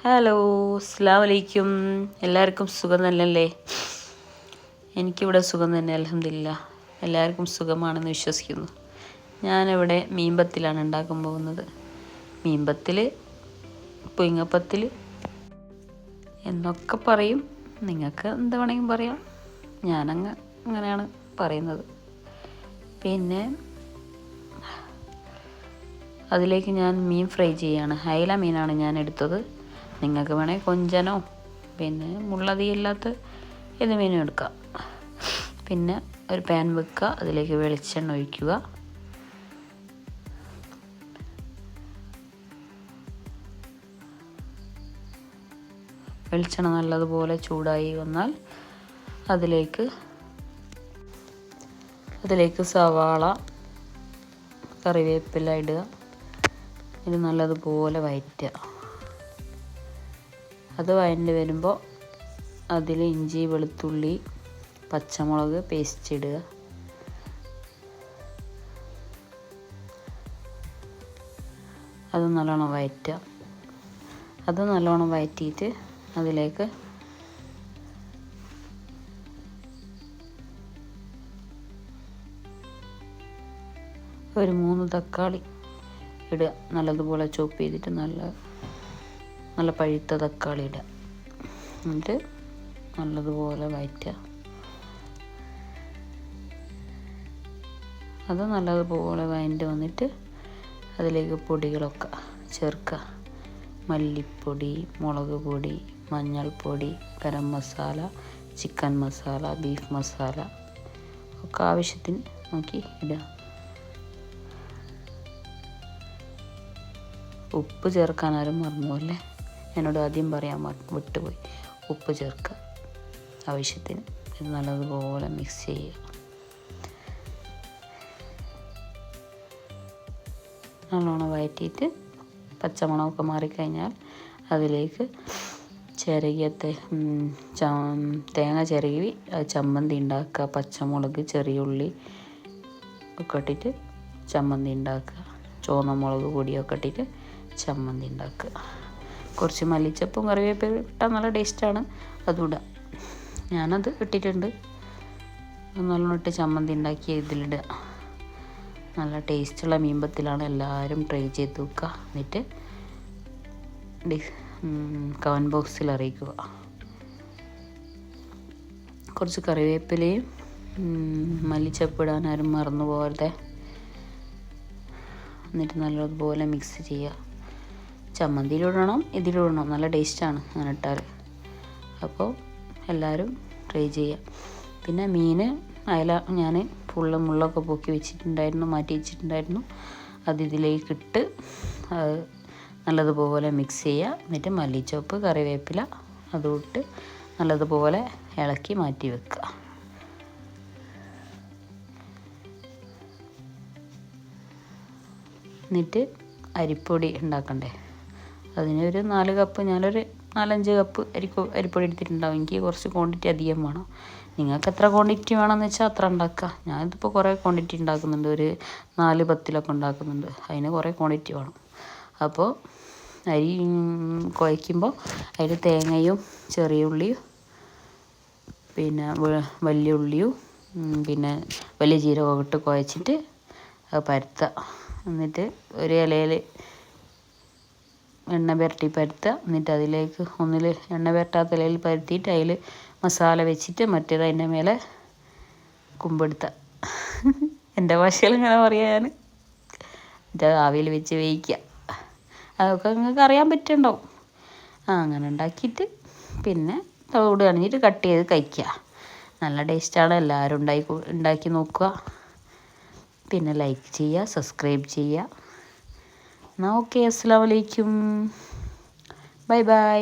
Hello, അസ്സലാമു അലൈക്കും. എല്ലാവർക്കും സുഖം തന്നെയല്ലേ? എനിക്കിവിടെ സുഖം തന്നെ, അൽഹംദുലില്ലാ. എല്ലാവർക്കും സുഖമാണെന്ന് വിശ്വസിക്കുന്നു. ഞാനിവിടെ മീൻപത്തിലാണ് ഉണ്ടാക്കാൻ പോകുന്നത്. മീൻപത്തിൽ, പുഴുങ്ങപ്പത്തിൽ എന്നൊക്കെ പറയും. നിങ്ങൾക്ക് എന്ത് വേണമെങ്കിലും പറയാം. അങ്ങനെയാണ് പറയുന്നത്. പിന്നെ അതിലേക്ക് ഞാൻ മീൻ ഫ്രൈ ചെയ്യാണ്. അയല മീനാണ് ഞാൻ എടുത്തത്. നിങ്ങൾക്ക് വേണമെങ്കിൽ കൊഞ്ചനോ പിന്നെ മുള്ളതിയില്ലാത്ത ഏത് മീനും എടുക്കാം. പിന്നെ ഒരു പാൻ വെക്കുക, അതിലേക്ക് വെളിച്ചെണ്ണ ഒഴിക്കുക. വെളിച്ചെണ്ണ നല്ലതുപോലെ ചൂടായി വന്നാൽ അതിലേക്ക് സവാള, കറിവേപ്പില ഇടുക. ഇത് നല്ലതുപോലെ വഴറ്റുക. അത് വഴണ്ട് വരുമ്പോൾ അതിൽ ഇഞ്ചി, വെളുത്തുള്ളി, പച്ചമുളക് പേസ്റ്റ് ഇടുക. അത് നല്ലോണം വഴറ്റുക. അത് നല്ലോണം വഴറ്റിയിട്ട് അതിലേക്ക് ഒരു 3 തക്കാളി ഇടുക. നല്ലതുപോലെ ചോപ്പ് ചെയ്തിട്ട് നല്ല പഴുത്ത തക്കാളി ഇടുക. എന്നിട്ട് നല്ലതുപോലെ വഴറ്റുക. അത് നല്ലതുപോലെ വഴണ്ട് വന്നിട്ട് അതിലേക്ക് പൊടികളൊക്കെ ചേർക്കുക. മല്ലിപ്പൊടി, മുളക് പൊടി, മഞ്ഞൾപ്പൊടി, ഗരം മസാല, ചിക്കൻ മസാല, ബീഫ് മസാല ഒക്കെ ആവശ്യത്തിന് നോക്കി ഇടുക. ഉപ്പ് ചേർക്കാൻ ആരും മറന്നുപോലെ, എന്നോട് ആദ്യം പറയാൻ വിട്ടുപോയി. ഉപ്പ് ചേർക്കുക ആവശ്യത്തിന്. ഇത് നല്ലതുപോലെ മിക്സ് ചെയ്യുക. നല്ലോണം വഴറ്റിയിട്ട് പച്ചമണമൊക്കെ മാറിക്കഴിഞ്ഞാൽ അതിലേക്ക് തേങ്ങ ചിരകി ചമ്മന്തി ഉണ്ടാക്കുക. പച്ചമുളക്, ചെറിയ ഉള്ളി ഒക്കെ ഇട്ടിട്ട് ചമ്മന്തി ഉണ്ടാക്കുക. ചുവന്ന മുളക് പൊടിയൊക്കെ ഇട്ടിട്ട് ചമ്മന്തി ഉണ്ടാക്കുക. കുറച്ച് മല്ലിച്ചപ്പും കറിവേപ്പിലും ഇട്ടാൽ നല്ല ടേസ്റ്റാണ്. അതുകൂടെ ഞാനത് ഇട്ടിട്ടുണ്ട്. നല്ലോണം ഇട്ട് ചമ്മന്തി ഉണ്ടാക്കി ഇതിലിടുക. നല്ല ടേസ്റ്റുള്ള മീൻപത്തിലാണ്. എല്ലാവരും ട്രൈ ചെയ്ത് നോക്കുക. എന്നിട്ട് കമൻറ്റ് ബോക്സിൽ അറിയിക്കുക. കുറച്ച് കറിവേപ്പിലയും മല്ലിച്ചപ്പ് ഇടാൻ ആരും മറന്നു പോകരുത്. എന്നിട്ട് നല്ലതുപോലെ മിക്സ് ചെയ്യുക. ചമ്മന്തിയിലിടണം, ഇതിലിടണം. നല്ല ടേസ്റ്റാണ് അങ്ങനെ ഇട്ടാൽ. അപ്പോൾ എല്ലാവരും ട്രൈ ചെയ്യുക. പിന്നെ അയല ഞാൻ ഫുള്ള് മുള്ളൊക്കെ പൊക്കി മാറ്റി വെച്ചിട്ടുണ്ടായിരുന്നു. അത് ഇതിലേക്കിട്ട് നല്ലതുപോലെ മിക്സ് ചെയ്യുക. എന്നിട്ട് മല്ലിച്ചപ്പ്, കറിവേപ്പില അതും ഇട്ട് നല്ലതുപോലെ ഇളക്കി മാറ്റി വെക്കുക. എന്നിട്ട് അരിപ്പൊടി ഉണ്ടാക്കണ്ടേ? അതിനൊരു 4 കപ്പ്, ഞാനൊരു 4-5 കപ്പ് അരിപ്പൊടി എടുത്തിട്ടുണ്ടാവും. എനിക്ക് കുറച്ച് ക്വാണ്ടിറ്റി അധികം വേണം. നിങ്ങൾക്ക് എത്ര ക്വാണ്ടിറ്റി വേണമെന്ന് വെച്ചാൽ അത്ര ഉണ്ടാക്കുക. ഞാനിതിപ്പോൾ കുറേ ക്വാണ്ടിറ്റി ഉണ്ടാക്കുന്നുണ്ട്. ഒരു 4 പത്തിലൊക്കെ ഉണ്ടാക്കുന്നുണ്ട്. അതിന് കുറേ ക്വാണ്ടിറ്റി വേണം. അപ്പോൾ അരി കുഴയ്ക്കുമ്പോൾ അതിൽ തേങ്ങയും ചെറിയ ഉള്ളിയും പിന്നെ വലിയ ഉള്ളിയും പിന്നെ വലിയ ജീരകമൊക്കെ ഇട്ട് കുഴച്ചിട്ട് അത് പരത്തുക. എന്നിട്ട് ഒരു ഇലയിൽ എണ്ണ പുരട്ടി പരത്തുക. എന്നിട്ട് അതിലേക്ക് എണ്ണ പുരട്ടാത്ത ഇലയിൽ പരത്തിയിട്ട് അതിൽ മസാല വെച്ചിട്ട് മറ്റേത് അതിൻ്റെ മേലെ കുമ്പെടുത്തുക. എൻ്റെ ഭാഷയിൽ ഇങ്ങനെ പറയാം ഞാൻ. എന്നിട്ട് ആവിയിൽ വെച്ച് വേവിക്കുക. അതൊക്കെ നിങ്ങൾക്ക് അറിയാൻ പറ്റുന്നുണ്ടാവും. അങ്ങനെ ഉണ്ടാക്കിയിട്ട് പിന്നെ തോട് കളഞ്ഞിട്ട് കട്ട് ചെയ്ത് കഴിക്കുക. നല്ല ടേസ്റ്റാണ്. എല്ലാവരും ഉണ്ടാക്കി നോക്കുക. പിന്നെ ലൈക്ക് ചെയ്യുക, സബ്സ്ക്രൈബ് ചെയ്യുക. എന്നാൽ ഓക്കെ, അസ്സലാമു അലൈക്കും. Bye bye.